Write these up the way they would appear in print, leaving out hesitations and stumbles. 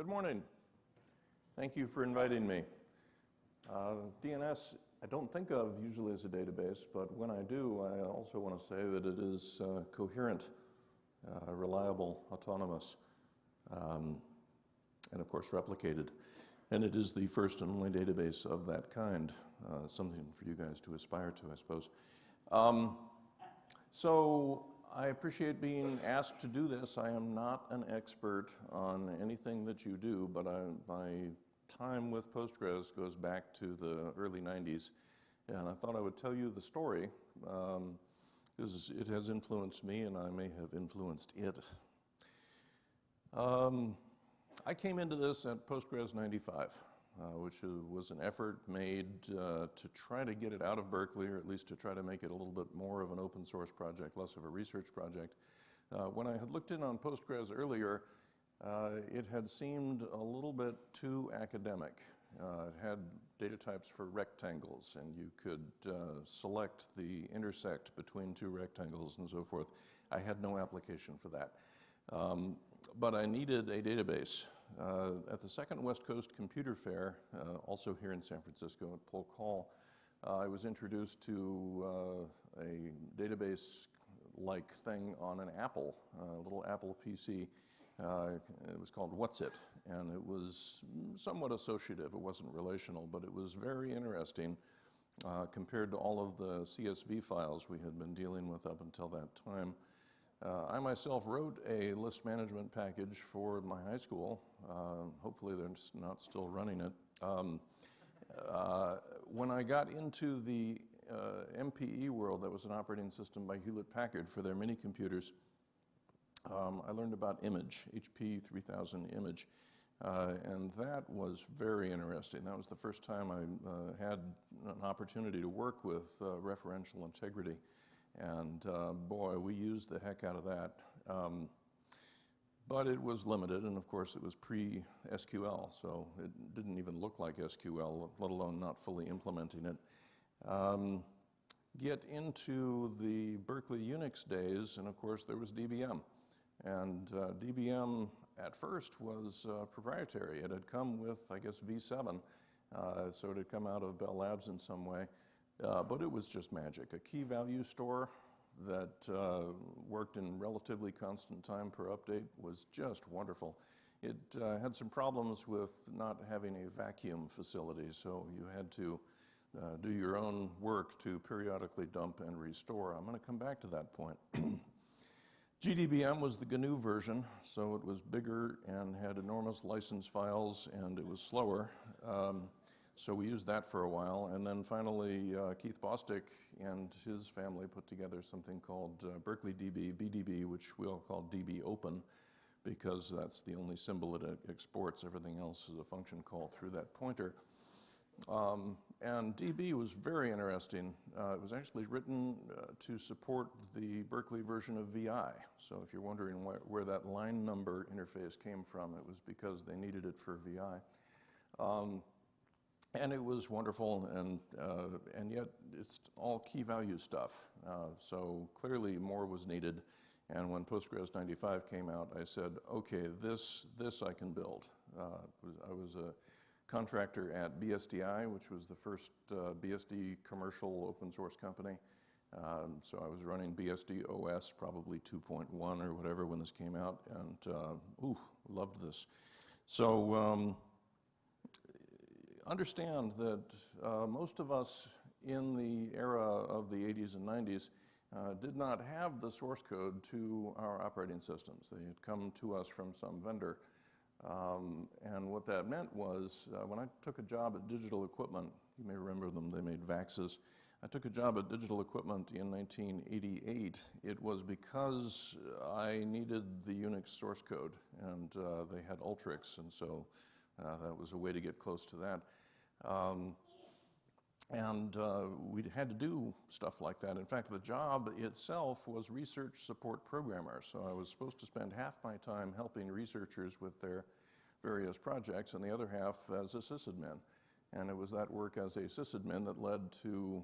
morning. Thank you for inviting me. DNS, I don't think of usually as a database, but when I do, I also want to say that it is coherent, reliable, autonomous, and of course replicated. And it is the first and only database of that kind, something for you guys to aspire to, I suppose. So I appreciate being asked to do this. I am not an expert on anything that you do, but my time with Postgres goes back to the early 90s, and I thought I would tell you the story, because it has influenced me and I may have influenced it. I came into this at Postgres 95, which was an effort made to try to get it out of Berkeley, or at least to try to make it a little bit more of an open source project, less of a research project. When I had looked in on Postgres earlier, it had seemed a little bit too academic. It had data types for rectangles, and you could select the intersect between two rectangles and so forth. I had no application for that. But I needed a database. At the second West Coast Computer Fair, also here in San Francisco at Polk Hall, I was introduced to a database-like thing on an Apple, a little Apple PC. It was called What's It, and it was somewhat associative. It wasn't relational, but it was very interesting compared to all of the CSV files we had been dealing with up until that time. I myself wrote a list management package for my high school. Hopefully they're not still running it. When I got into the MPE world, that was an operating system by Hewlett-Packard for their mini computers, I learned about Image, HP 3000 Image, and that was very interesting. That was the first time I had an opportunity to work with referential integrity. And boy, we used the heck out of that. But it was limited, and of course it was pre-SQL, so it didn't even look like SQL, let alone not fully implementing it. Get into the Berkeley Unix days, and of course there was DBM. And DBM at first was proprietary. It had come with, I guess, V7, so it had come out of Bell Labs in some way. But it was just magic. A key value store that worked in relatively constant time per update was just wonderful. It had some problems with not having a vacuum facility, so you had to do your own work to periodically dump and restore. I'm going to come back to that point. GDBM was the GNU version, so it was bigger and had enormous license files, and it was slower. So we used that for a while, and then finally Keith Bostick and his family put together something called Berkeley DB, BDB, which we all call DB Open, because that's the only symbol it exports. Everything else is a function call through that pointer. And DB was very interesting. It was actually written to support the Berkeley version of VI. So if you're wondering where that line number interface came from, it was because they needed it for VI. And it was wonderful, and yet it's all key value stuff. So clearly more was needed. And when Postgres 95 came out, I said, okay, this I can build. I was a contractor at BSDI, which was the first BSD commercial open source company. So I was running BSD OS, probably 2.1 or whatever when this came out, and loved this. So understand that most of us in the era of the 80s and 90s did not have the source code to our operating systems. They had come to us from some vendor. And what that meant was when I took a job at Digital Equipment, you may remember them, they made Vaxes. I took a job at Digital Equipment in 1988. It was because I needed the Unix source code, and they had Ultrix, and so that was a way to get close to that. We had to do stuff like that. In fact, the job itself was research support programmer. So I was supposed to spend half my time helping researchers with their various projects and the other half as a sysadmin. And it was that work as a sysadmin that led to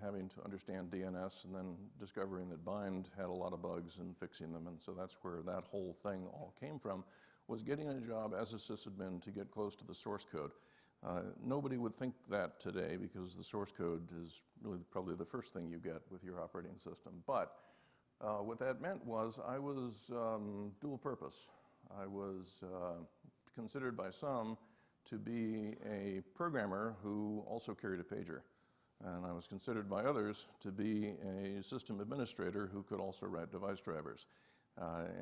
having to understand DNS and then discovering that bind had a lot of bugs and fixing them. And so that's where that whole thing all came from, was getting a job as a sysadmin to get close to the source code. Nobody would think that today because the source code is really probably the first thing you get with your operating system. But what that meant was I was dual purpose. I was considered by some to be a programmer who also carried a pager. And I was considered by others to be a system administrator who could also write device drivers.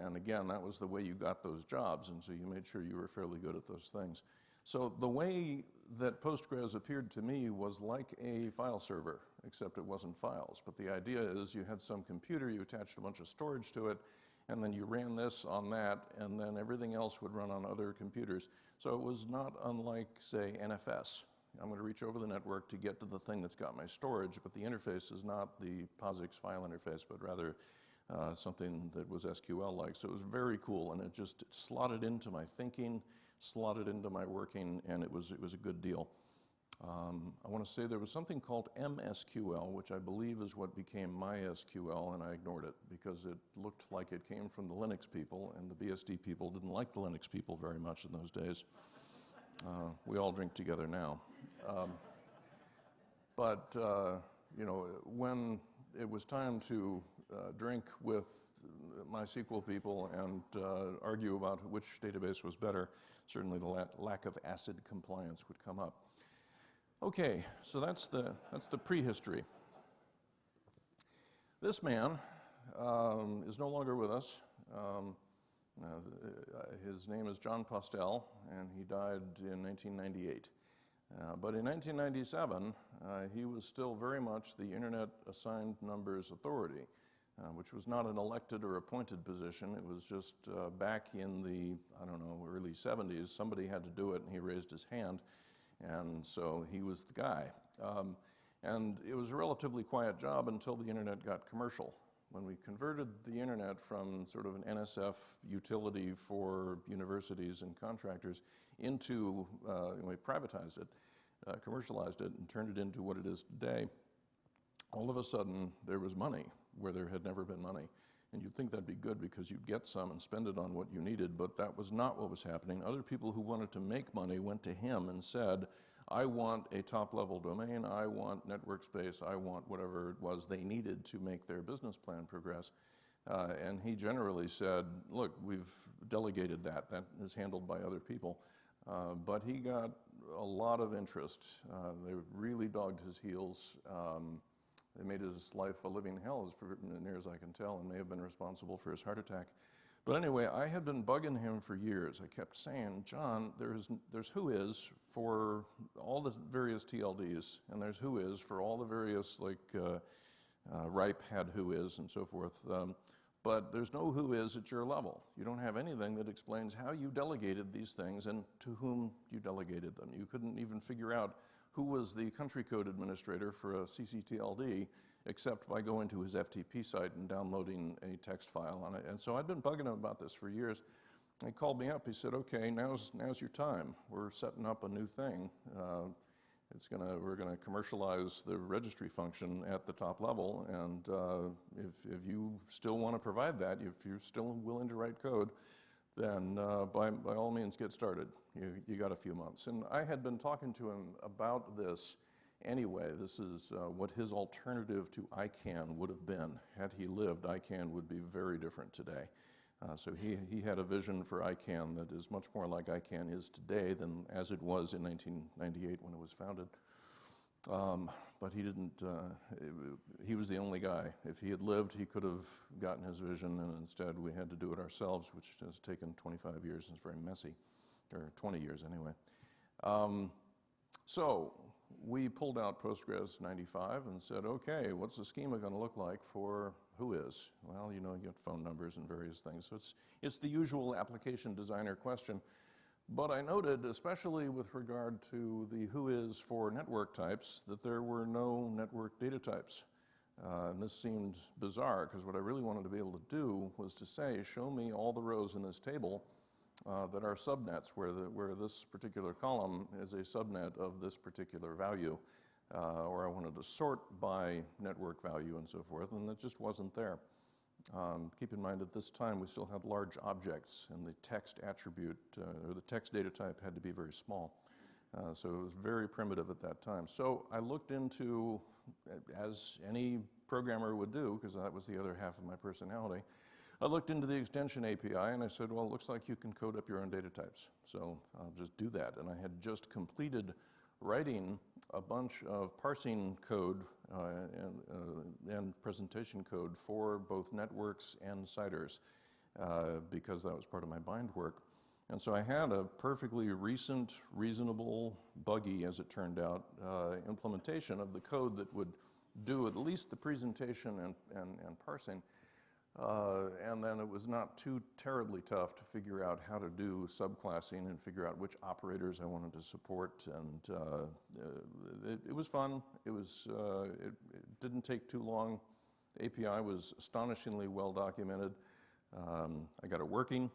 And again, that was the way you got those jobs, and so you made sure you were fairly good at those things. So the way that Postgres appeared to me was like a file server, except it wasn't files. But the idea is you had some computer, you attached a bunch of storage to it, and then you ran this on that, and then everything else would run on other computers. So it was not unlike, say, NFS. I'm going to reach over the network to get to the thing that's got my storage, but the interface is not the POSIX file interface, but rather something that was SQL-like. So it was very cool, and it just slotted into my thinking, slotted into my working, and it was a good deal. I want to say there was something called MSQL, which I believe is what became MySQL, and I ignored it because it looked like it came from the Linux people, and the BSD people didn't like the Linux people very much in those days. We all drink together now. But you know, when it was time to drink with MySQL people and argue about which database was better, certainly the lack of ACID compliance would come up. Okay, so that's the prehistory. This man is no longer with us. His name is Jon Postel, and he died in 1998. But in 1997, he was still very much the Internet Assigned Numbers Authority, which was not an elected or appointed position. It was just back in the, I don't know, early 70s, somebody had to do it, and he raised his hand, and so he was the guy. And it was a relatively quiet job until the Internet got commercial. When we converted the Internet from sort of an NSF utility for universities and contractors into, we privatized it, commercialized it, and turned it into what it is today, all of a sudden there was money where there had never been money. And you'd think that'd be good because you'd get some and spend it on what you needed, but that was not what was happening. Other people who wanted to make money went to him and said, I want a top-level domain, I want network space, I want whatever it was they needed to make their business plan progress. And he generally said, look, we've delegated that. That is handled by other people. But he got a lot of interest. They really dogged his heels. They made his life a living hell, as near as I can tell, and may have been responsible for his heart attack. But anyway, I had been bugging him for years. I kept saying, John, there's whois for all the various TLDs, and there's whois for all the various, like, RIPE had whois and so forth. But there's no whois at your level. You don't have anything that explains how you delegated these things and to whom you delegated them. You couldn't even figure out who was the country code administrator for a CCTLD, except by going to his FTP site and downloading a text file on it. And so I'd been bugging him about this for years. He called me up. He said, okay, now's your time. We're setting up a new thing. We're gonna commercialize the registry function at the top level, and if you still want to provide that, if you're still willing to write code, then by all means get started. You got a few months. And I had been talking to him about this anyway. This is what his alternative to ICANN would have been. Had he lived, ICANN would be very different today. So he had a vision for ICANN that is much more like ICANN is today than as it was in 1998 when it was founded. But he didn't, he was the only guy. If he had lived, he could have gotten his vision, and instead we had to do it ourselves, which has taken 25 years and it's very messy, or 20 years anyway. So we pulled out Postgres 95 and said, okay, what's the schema going to look like for whois? Well, you know, you get phone numbers and various things. So it's the usual application designer question. But I noted, especially with regard to the whois for network types, that there were no network data types. And this seemed bizarre, because what I really wanted to be able to do was to say, show me all the rows in this table that are subnets, where this particular column is a subnet of this particular value. Or I wanted to sort by network value and so forth, and it just wasn't there. Keep in mind at this time we still had large objects, and the text attribute or the text data type had to be very small. So it was very primitive at that time. So I looked into, as any programmer would do, because that was the other half of my personality, I looked into the extension API and I said, well, it looks like you can code up your own data types. So I'll just do that. And I had just completed writing a bunch of parsing code and presentation code for both networks and CIDRs because that was part of my bind work. And so I had a perfectly recent, reasonable, buggy, as it turned out, implementation of the code that would do at least the presentation and parsing. And then it was not too terribly tough to figure out how to do subclassing and figure out which operators I wanted to support. And it was fun. It didn't take too long. The API was astonishingly well documented. I got it working.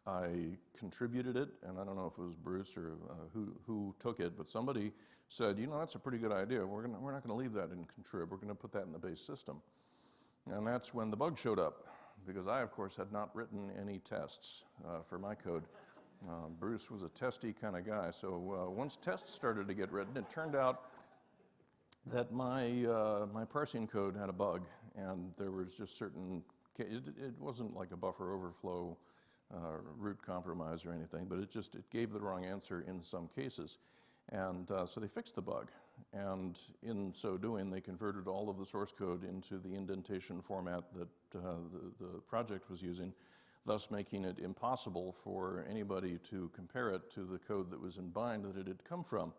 I contributed it, and I don't know if it was Bruce or who took it, but somebody said, you know, that's a pretty good idea. We're not going to leave that in contrib. We're going to put that in the base system. And that's when the bug showed up, because I, of course, had not written any tests for my code. Bruce was a testy kind of guy, so once tests started to get written, it turned out that my parsing code had a bug, and there was just certain, it wasn't like a buffer overflow root compromise or anything, but it gave the wrong answer in some cases. And so they fixed the bug. And in so doing, they converted all of the source code into the indentation format that the project was using, thus making it impossible for anybody to compare it to the code that was in bind that it had come from.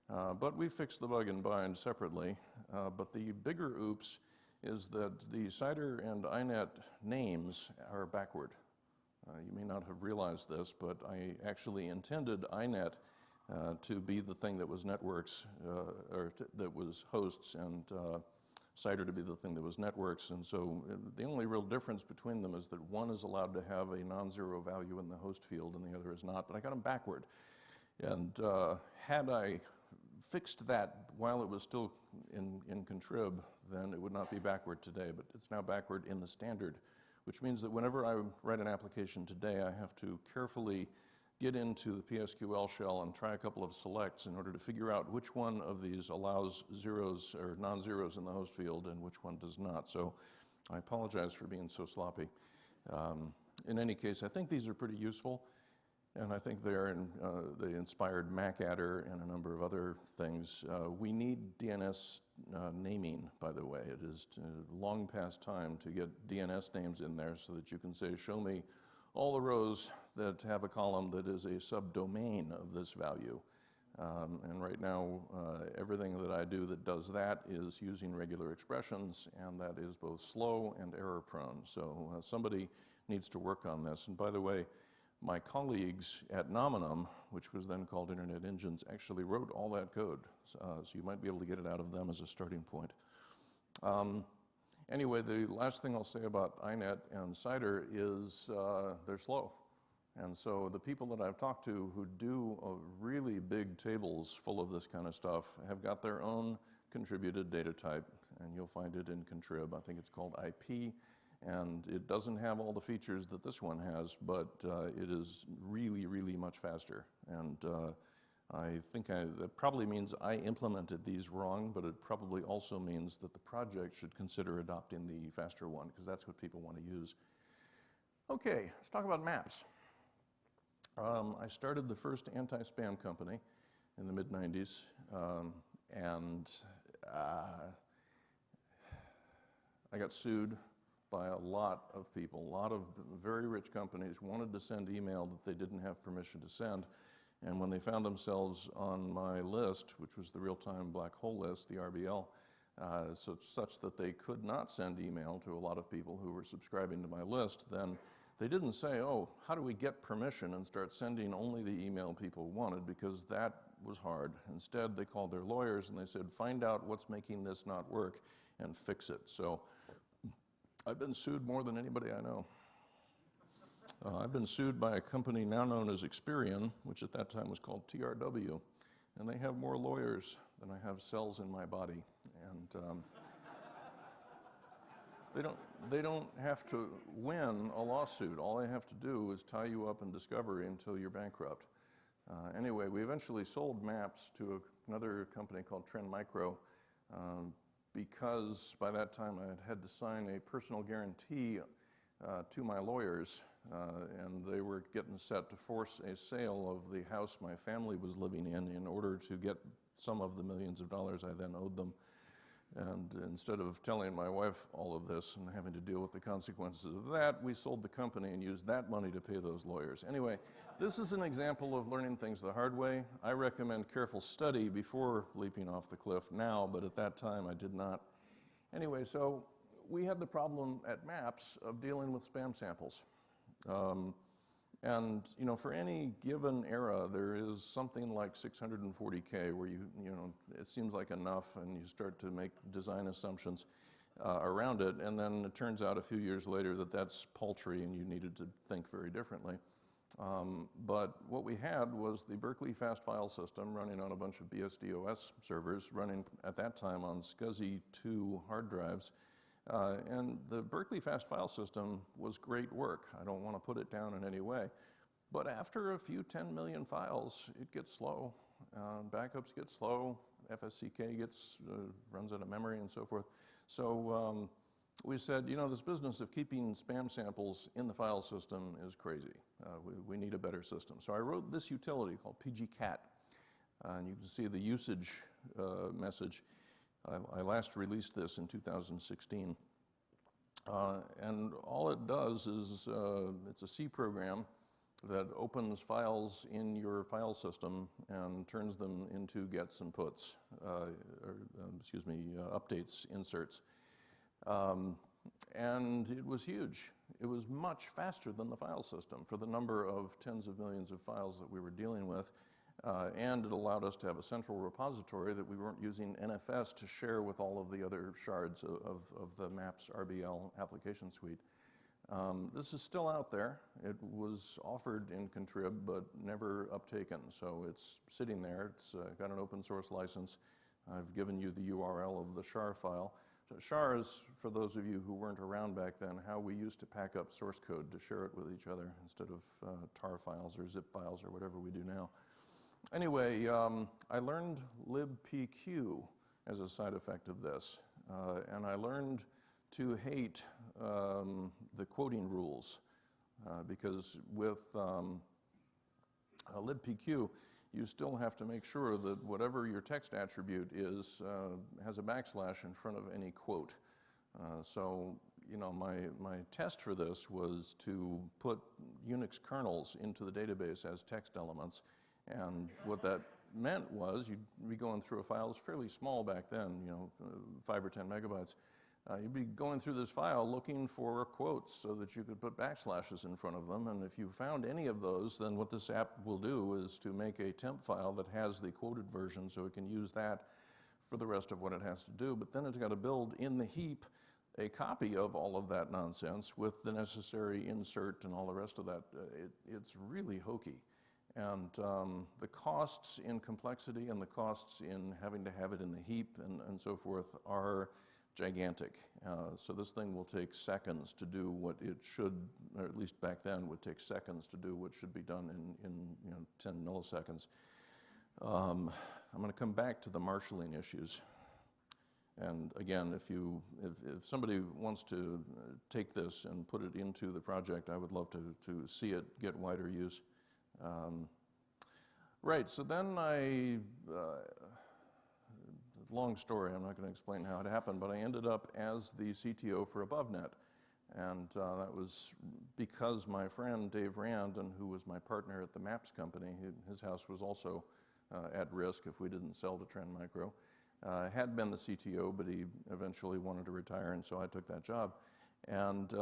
But we fixed the bug in bind separately. But the bigger oops is that the CIDR and INET names are backward. You may not have realized this, but I actually intended INET to be the thing that was networks, that was hosts, and CIDR to be the thing that was networks. And so the only real difference between them is that one is allowed to have a non-zero value in the host field and the other is not, but I got them backward. And had I fixed that while it was still in contrib, then it would not be backward today, but it's now backward in the standard, which means that whenever I write an application today, I have to carefully get into the PSQL shell and try a couple of selects in order to figure out which one of these allows zeros or non-zeros in the host field and which one does not. So I apologize for being so sloppy. In any case, I think these are pretty useful, and I think they inspired MacAdder and a number of other things. We need DNS naming, by the way. It is long past time to get DNS names in there so that you can say, show me all the rows that have a column that is a subdomain of this value. And right now, everything that I do that does that is using regular expressions, and that is both slow and error prone. So somebody needs to work on this. And by the way, my colleagues at Nominum, which was then called Internet Engines, actually wrote all that code. So you might be able to get it out of them as a starting point. Anyway, the last thing I'll say about INET and CIDR is they're slow. And so the people that I've talked to who do really big tables full of this kind of stuff have got their own contributed data type, and you'll find it in contrib. I think it's called IP, and it doesn't have all the features that this one has, but it is really, really much faster. And I think that probably means I implemented these wrong, but it probably also means that the project should consider adopting the faster one, because that's what people want to use. Okay, let's talk about maps. I started the first anti-spam company in the mid-90s, and I got sued by a lot of people. A lot of very rich companies wanted to send email that they didn't have permission to send. And when they found themselves on my list, which was the real-time black hole list, the RBL, such that they could not send email to a lot of people who were subscribing to my list, then they didn't say, oh, how do we get permission and start sending only the email people wanted, because that was hard. Instead, they called their lawyers and they said, find out what's making this not work and fix it. So I've been sued more than anybody I know. I've been sued by a company now known as Experian, which at that time was called TRW, and they have more lawyers than I have cells in my body. And they don't have to win a lawsuit. All they have to do is tie you up in discovery until you're bankrupt. Anyway, we eventually sold maps to another company called Trend Micro because by that time I had had to sign a personal guarantee to my lawyers, and they were getting set to force a sale of the house my family was living in order to get some of the millions of dollars I then owed them. And instead of telling my wife all of this and having to deal with the consequences of that, we sold the company and used that money to pay those lawyers. Anyway, this is an example of learning things the hard way. I recommend careful study before leaping off the cliff now, but at that time I did not. Anyway, so we had the problem at Maps of dealing with spam samples. And for any given era, there is something like 640K where it seems like enough, and you start to make design assumptions around it, and then it turns out a few years later that that's paltry and you needed to think very differently. But what we had was the Berkeley Fast File System running on a bunch of BSD-OS servers, running at that time on SCSI 2 hard drives. And the Berkeley Fast File System was great work. I don't want to put it down in any way. But after a few 10 million files, it gets slow. Backups get slow. FSCK runs out of memory and so forth. So we said, this business of keeping spam samples in the file system is crazy. We need a better system. So I wrote this utility called PGcat. And you can see the usage message. I last released this in 2016. And all it does is, it's a C program that opens files in your file system and turns them into gets and puts, updates, inserts. And it was huge. It was much faster than the file system for the number of tens of millions of files that we were dealing with. And it allowed us to have a central repository that we weren't using NFS to share with all of the other shards of the Maps RBL application suite. This is still out there. It was offered in Contrib, but never uptaken. So it's sitting there. It's got an open source license. I've given you the URL of the char file. So char is, for those of you who weren't around back then, how we used to pack up source code to share it with each other instead of tar files or zip files or whatever we do now. Anyway, I learned libpq as a side effect of this, and I learned to hate the quoting rules because with libpq, you still have to make sure that whatever your text attribute is has a backslash in front of any quote. So my test for this was to put Unix kernels into the database as text elements. And what that meant was you'd be going through a file. It was fairly small back then, 5 or 10 megabytes. You'd be going through this file looking for quotes so that you could put backslashes in front of them. And if you found any of those, then what this app will do is to make a temp file that has the quoted version so it can use that for the rest of what it has to do. But then it's got to build in the heap a copy of all of that nonsense with the necessary insert and all the rest of that. It's really hokey. And the costs in complexity and the costs in having to have it in the heap and so forth are gigantic. So this thing will take seconds to do what it should, or at least back then would take seconds to do what should be done in 10 milliseconds. I'm going to come back to the marshalling issues. And again, if somebody wants to take this and put it into the project, I would love to see it get wider use. Right, so then long story, I'm not going to explain how it happened, but I ended up as the CTO for AboveNet. And that was because my friend Dave Rand, and who was my partner at the Maps company, his house was also at risk if we didn't sell to Trend Micro, had been the CTO, but he eventually wanted to retire, and so I took that job. And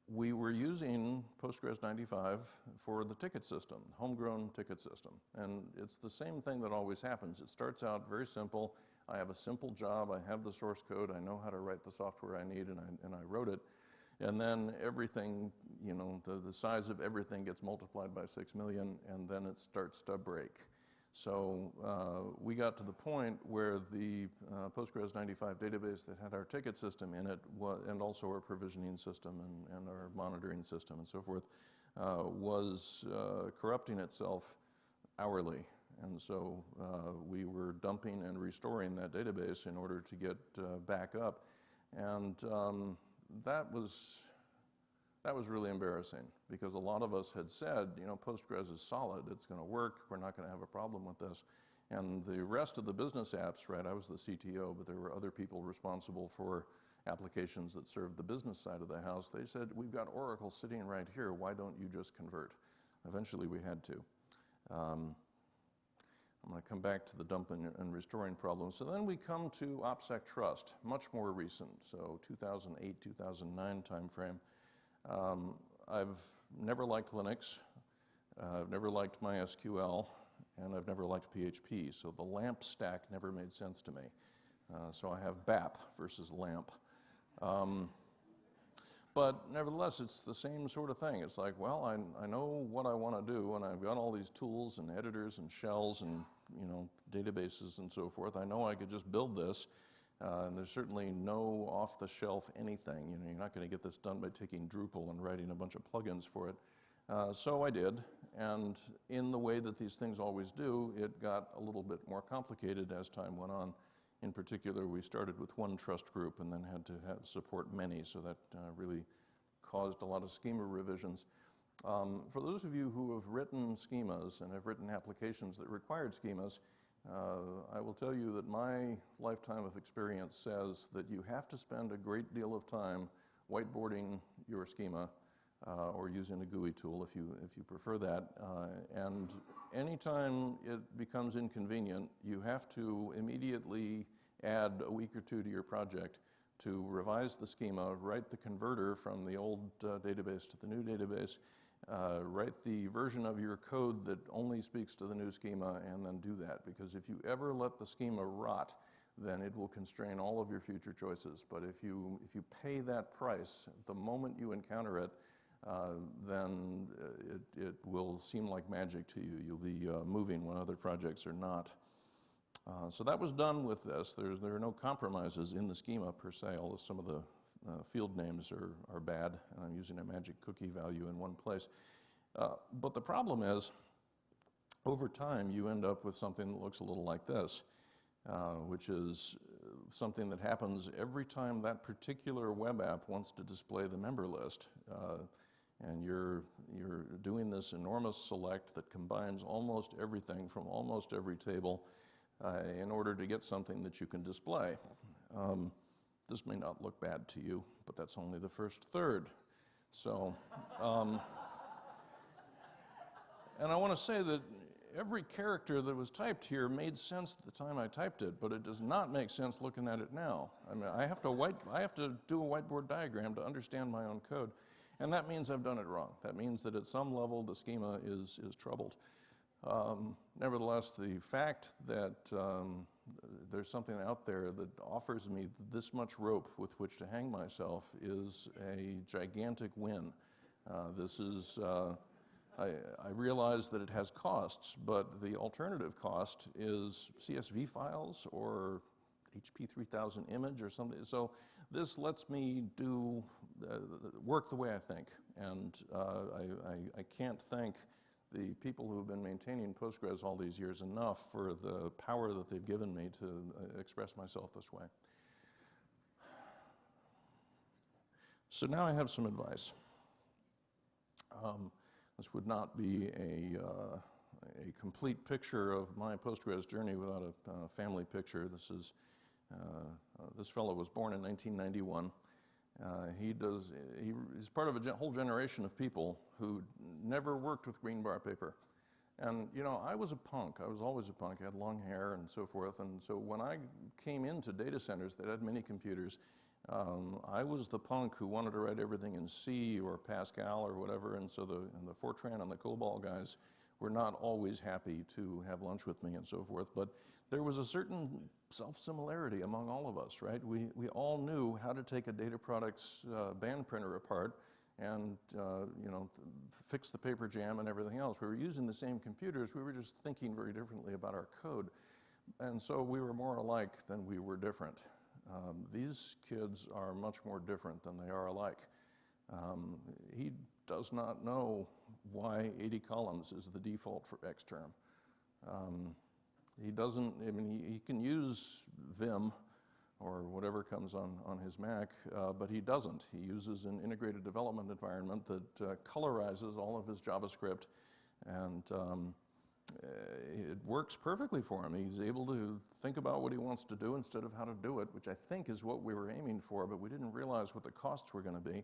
we were using Postgres 95 for the ticket system, homegrown ticket system. And it's the same thing that always happens. It starts out very simple. I have a simple job. I have the source code. I know how to write the software I need, and I wrote it. And then everything, the size of everything gets multiplied by 6 million, and then it starts to break. So we got to the point where the Postgres 95 database that had our ticket system in it, and also our provisioning system and our monitoring system and so forth, was corrupting itself hourly. And so we were dumping and restoring that database in order to get back up. And that was really embarrassing, because a lot of us had said, you know, Postgres is solid, it's going to work, we're not going to have a problem with this. And the rest of the business apps, right, I was the CTO, but there were other people responsible for applications that served the business side of the house. They said, we've got Oracle sitting right here, why don't you just convert? Eventually we had to. I'm going to come back to the dumping and restoring problem. So then we come to OPSEC Trust, much more recent, so 2008, 2009 timeframe. I've never liked Linux, I've never liked MySQL, and I've never liked PHP, so the LAMP stack never made sense to me. So I have BAP versus LAMP. But nevertheless, it's the same sort of thing. It's like, well, I know what I want to do, and I've got all these tools and editors and shells and, you know, databases and so forth. I know I could just build this. And there's certainly no off-the-shelf anything. You know, you're not going to get this done by taking Drupal and writing a bunch of plugins for it. So I did, and in the way that these things always do, it got a little bit more complicated as time went on. In particular, we started with one trust group and then had to support many, so that really caused a lot of schema revisions. For those of you who have written schemas and have written applications that required schemas, I will tell you that my lifetime of experience says that you have to spend a great deal of time whiteboarding your schema or using a GUI tool if you prefer that. And anytime it becomes inconvenient, you have to immediately add a week or two to your project to revise the schema, write the converter from the old database to the new database, write the version of your code that only speaks to the new schema, and then do that. Because if you ever let the schema rot, then it will constrain all of your future choices. But if you pay that price the moment you encounter it, then it will seem like magic to you. You'll be moving when other projects are not. So that was done with this. There are no compromises in the schema per se, although some of the field names are bad, and I'm using a magic cookie value in one place. But the problem is, over time, you end up with something that looks a little like this, which is something that happens every time that particular web app wants to display the member list. And you're doing this enormous select that combines almost everything from almost every table in order to get something that you can display. This may not look bad to you, but that's only the first third. So, and I want to say that every character that was typed here made sense at the time I typed it, but it does not make sense looking at it now. I mean, I have to do a whiteboard diagram to understand my own code, and that means I've done it wrong. That means that at some level the schema is troubled. Nevertheless, the fact that there's something out there that offers me this much rope with which to hang myself is a gigantic win. This is, I realize that it has costs, but the alternative cost is CSV files or HP 3000 image or something. So this lets me do work the way I think, and I can't thank the people who have been maintaining Postgres all these years enough for the power that they've given me to express myself this way. So now I have some advice. This would not be a complete picture of my Postgres journey without a family picture. This fellow was born in 1991. He's part of a whole generation of people who never worked with green bar paper. And, you know, I was a punk. I was always a punk. I had long hair and so forth. And so when I came into data centers that had mini computers, I was the punk who wanted to write everything in C or Pascal or whatever. And so the Fortran and the COBOL guys were not always happy to have lunch with me and so forth. But there was a certain self-similarity among all of us, right? We all knew how to take a data products band printer apart and fix the paper jam and everything else. We were using the same computers, we were just thinking very differently about our code. And so we were more alike than we were different. These kids are much more different than they are alike. He does not know why 80 columns is the default for Xterm. He doesn't, he can use Vim or whatever comes on his Mac, but he doesn't. He uses an integrated development environment that colorizes all of his JavaScript, and it works perfectly for him. He's able to think about what he wants to do instead of how to do it, which I think is what we were aiming for, but we didn't realize what the costs were going to be.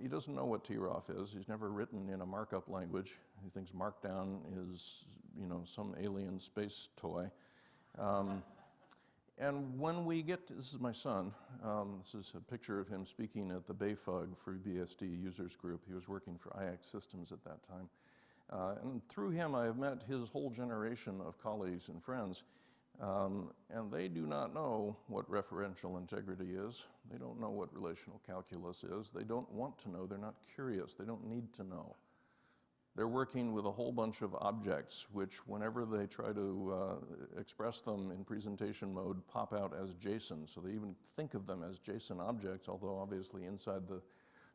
He doesn't know what troff is. He's never written in a markup language. He thinks Markdown is, some alien space toy. And when we get to, this is my son, this is a picture of him speaking at the BayFug FreeBSD users group. He was working for IX Systems at that time. And through him, I have met his whole generation of colleagues and friends. And they do not know what referential integrity is. They don't know what relational calculus is. They don't want to know. They're not curious. They don't need to know. They're working with a whole bunch of objects, which whenever they try to express them in presentation mode, pop out as JSON. So they even think of them as JSON objects, although obviously inside the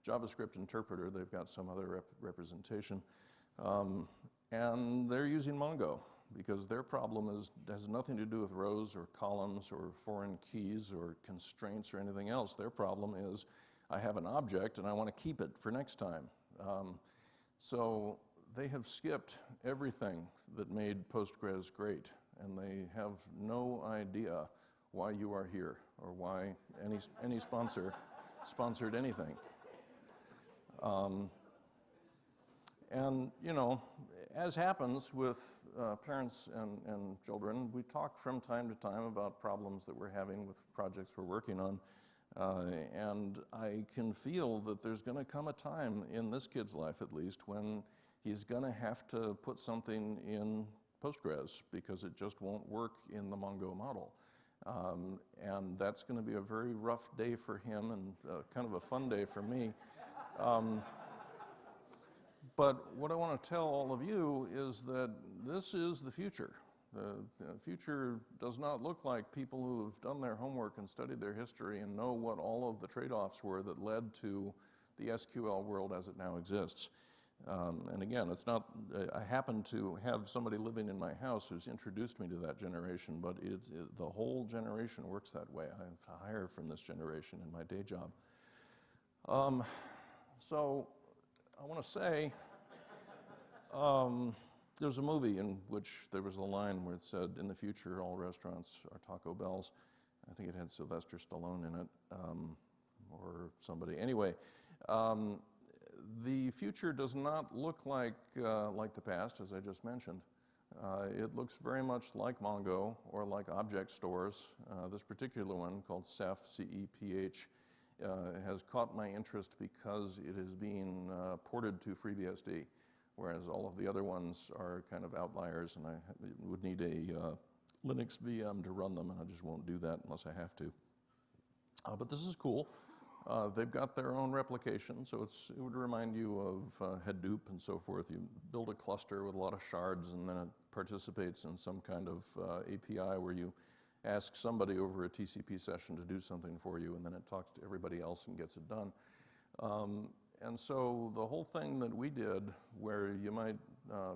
JavaScript interpreter, they've got some other representation. And they're using Mongo, because their problem has nothing to do with rows or columns or foreign keys or constraints or anything else. Their problem is, I have an object and I want to keep it for next time. So they have skipped everything that made Postgres great, and they have no idea why you are here or why any sponsor sponsored anything. And, as happens with parents and children, we talk from time to time about problems that we're having with projects we're working on. And I can feel that there's going to come a time in this kid's life, at least, when he's going to have to put something in Postgres because it just won't work in the Mongo model. And that's going to be a very rough day for him and kind of a fun day for me. But what I want to tell all of you is that this is the future. The future does not look like people who have done their homework and studied their history and know what all of the trade-offs were that led to the SQL world as it now exists. And again, it's not, I happen to have somebody living in my house who's introduced me to that generation, but the whole generation works that way. I have to hire from this generation in my day job. So I want to say, there's a movie in which there was a line where it said, in the future, all restaurants are Taco Bells. I think it had Sylvester Stallone in it, or somebody. Anyway, the future does not look like the past, as I just mentioned. It looks very much like Mongo or like object stores. This particular one, called Ceph, C-E-P-H, has caught my interest because it is being ported to FreeBSD, whereas all of the other ones are kind of outliers, and I would need a Linux VM to run them, and I just won't do that unless I have to. But this is cool. They've got their own replication, so it would remind you of Hadoop and so forth. You build a cluster with a lot of shards, and then it participates in some kind of API where you ask somebody over a TCP session to do something for you, and then it talks to everybody else and gets it done. And so the whole thing that we did, where you might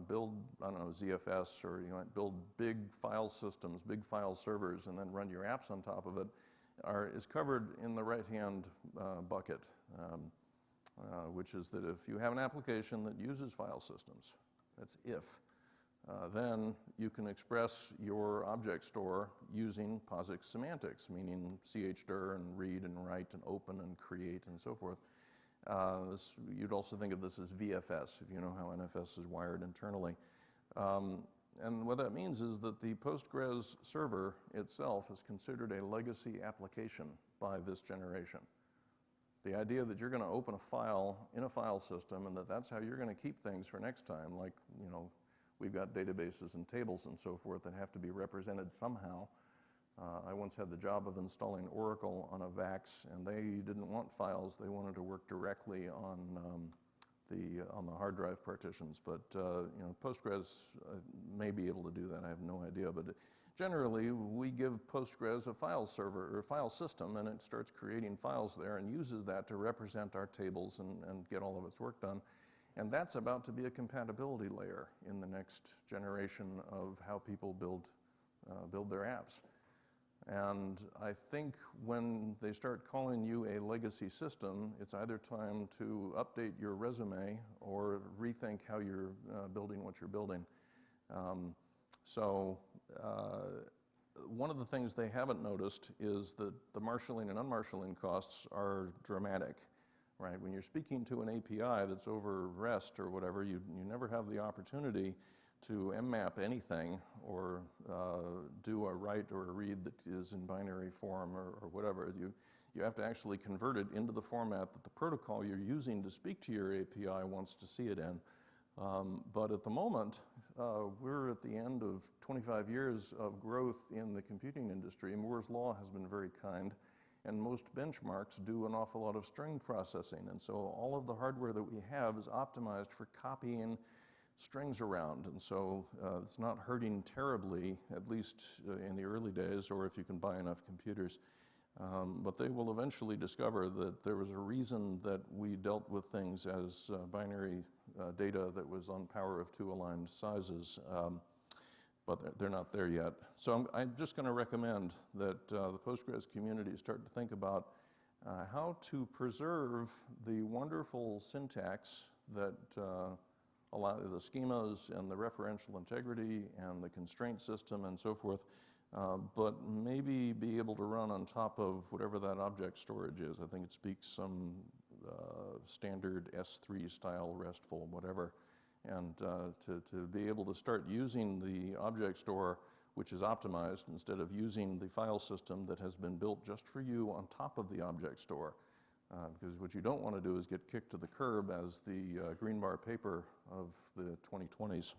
build, I don't know, ZFS, or you might build big file systems, big file servers, and then run your apps on top of it, is covered in the right-hand bucket, which is that if you have an application that uses file systems, that's if, then you can express your object store using POSIX semantics, meaning chdir and read and write and open and create and so forth. You'd also think of this as VFS, if you know how NFS is wired internally. And what that means is that the Postgres server itself is considered a legacy application by this generation. The idea that you're going to open a file in a file system and that's how you're going to keep things for next time, like, we've got databases and tables and so forth that have to be represented somehow. I once had the job of installing Oracle on a VAX, and they didn't want files. They wanted to work directly on the hard drive partitions. But Postgres may be able to do that. I have no idea. But generally, we give Postgres a file server or a file system, and it starts creating files there and uses that to represent our tables and get all of its work done. And that's about to be a compatibility layer in the next generation of how people build their apps. And I think when they start calling you a legacy system, it's either time to update your resume or rethink how you're building what you're building. One of the things they haven't noticed is that the marshalling and unmarshalling costs are dramatic, right? When you're speaking to an API that's over REST or whatever, you never have the opportunity to mmap anything or do a write or a read that is in binary form or whatever. You have to actually convert it into the format that the protocol you're using to speak to your API wants to see it in. But at the moment, we're at the end of 25 years of growth in the computing industry. Moore's Law has been very kind, and most benchmarks do an awful lot of string processing. And so all of the hardware that we have is optimized for copying strings around, and so it's not hurting terribly, at least in the early days, or if you can buy enough computers. But they will eventually discover that there was a reason that we dealt with things as binary data that was on power of 2 aligned sizes, but they're not there yet. So I'm just going to recommend that the Postgres community start to think about how to preserve the wonderful syntax that allow the schemas and the referential integrity and the constraint system and so forth, but maybe be able to run on top of whatever that object storage is. I think it speaks some standard S3 style RESTful, whatever, and to be able to start using the object store, which is optimized, instead of using the file system that has been built just for you on top of the object store. Because what you don't want to do is get kicked to the curb as the green bar paper of the 2020s.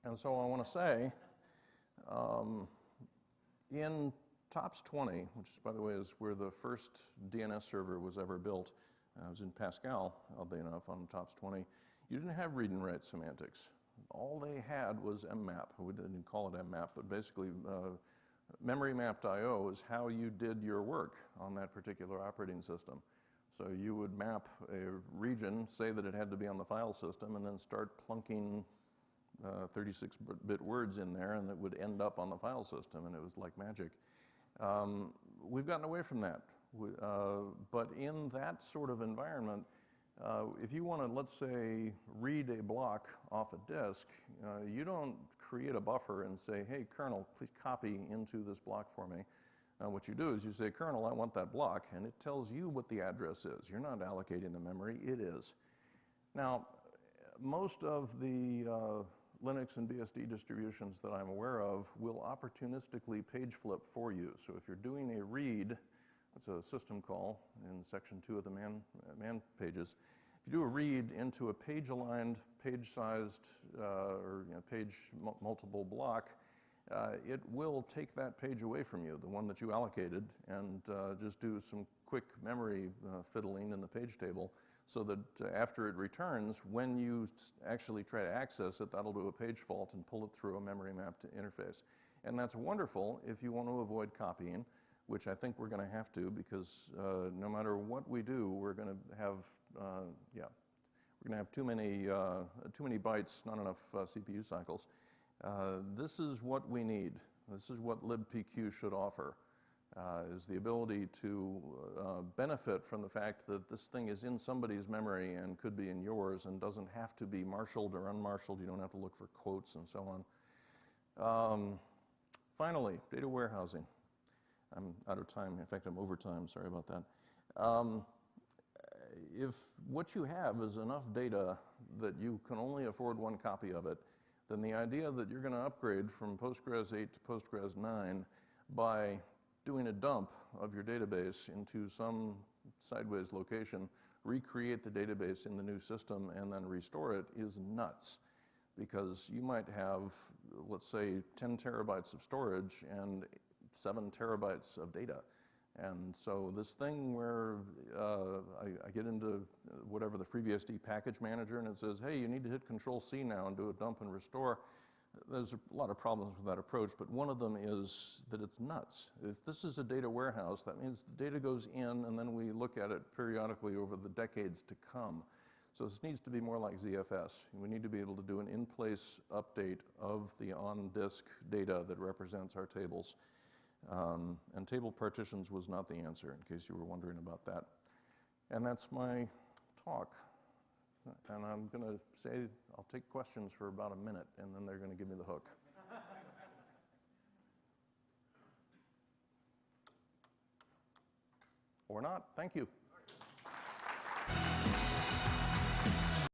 And so I want to say, in TOPS 20, which is, by the way, is where the first DNS server was ever built, it was in Pascal, oddly enough, on TOPS 20, you didn't have read and write semantics. All they had was mmap. We didn't call it mmap, but basically memory mapped I/O is how you did your work on that particular operating system. So you would map a region, say that it had to be on the file system, and then start plunking 36-bit words in there, and it would end up on the file system, and it was like magic. We've gotten away from that. But in that sort of environment, if you want to, let's say, read a block off a disk, you don't create a buffer and say, hey, kernel, please copy into this block for me. What you do is you say, kernel, I want that block, and it tells you what the address is. You're not allocating the memory, it is. Now, most of the Linux and BSD distributions that I'm aware of will opportunistically page flip for you. So if you're doing a read, that's a system call in section 2 of the man pages. If you do a read into a page-aligned, page-sized, or page multiple block, it will take that page away from you, the one that you allocated, and just do some quick memory fiddling in the page table, so that after it returns, when you actually try to access it, that'll do a page fault and pull it through a memory mapped interface. And that's wonderful if you want to avoid copying, which I think we're going to have to, because no matter what we do, we're going to have, we're going to have too many bytes, not enough CPU cycles. This is what we need. This is what libpq should offer, is the ability to benefit from the fact that this thing is in somebody's memory and could be in yours and doesn't have to be marshaled or unmarshaled. You don't have to look for quotes and so on. Finally, data warehousing. I'm out of time. In fact, I'm over time. Sorry about that. If what you have is enough data that you can only afford one copy of it, then the idea that you're going to upgrade from Postgres 8 to Postgres 9 by doing a dump of your database into some sideways location, recreate the database in the new system, and then restore it is nuts. Because you might have let's say, 10 terabytes of storage and 7 terabytes of data. And so this thing where I get into whatever the FreeBSD package manager and it says, hey, you need to hit Control-C now and do a dump and restore. There's a lot of problems with that approach, but one of them is that it's nuts. If this is a data warehouse, that means the data goes in and then we look at it periodically over the decades to come. So this needs to be more like ZFS. We need to be able to do an in-place update of the on-disk data that represents our tables. And table partitions was not the answer, in case you were wondering about that. And that's my talk. And I'm going to say I'll take questions for about a minute, and then they're going to give me the hook. Or not. Thank you.